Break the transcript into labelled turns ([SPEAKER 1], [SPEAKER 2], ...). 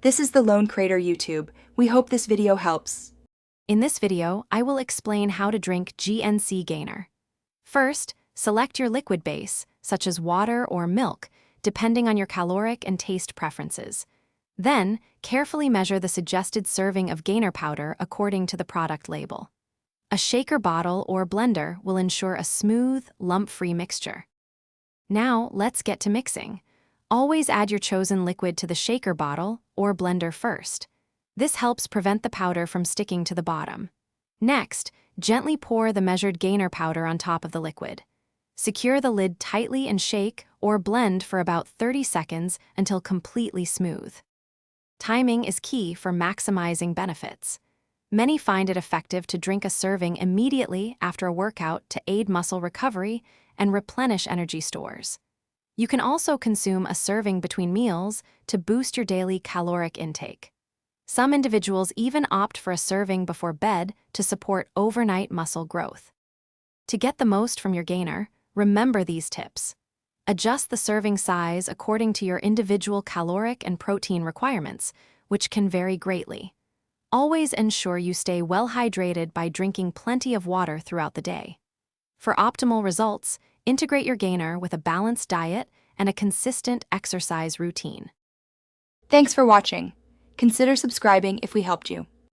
[SPEAKER 1] This is the Lone Crater YouTube. We hope this video helps.
[SPEAKER 2] In this video, I will explain how to drink GNC Gainer. First, select your liquid base, such as water or milk, depending on your caloric and taste preferences. Then, carefully measure the suggested serving of Gainer powder according to the product label. A shaker bottle or blender will ensure a smooth, lump-free mixture. Now, let's get to mixing. Always add your chosen liquid to the shaker bottle or blender first. This helps prevent the powder from sticking to the bottom. Next, gently pour the measured Gainer powder on top of the liquid. Secure the lid tightly and shake or blend for about 30 seconds until completely smooth. Timing is key for maximizing benefits. Many find it effective to drink a serving immediately after a workout to aid muscle recovery and replenish energy stores. You can also consume a serving between meals to boost your daily caloric intake. Some individuals even opt for a serving before bed to support overnight muscle growth. To get the most from your Gainer, remember these tips. Adjust the serving size according to your individual caloric and protein requirements, which can vary greatly. Always ensure you stay well hydrated by drinking plenty of water throughout the day. For optimal results, integrate your Gainer with a balanced diet and a consistent exercise routine.
[SPEAKER 1] Thanks for watching. Consider subscribing if we helped you.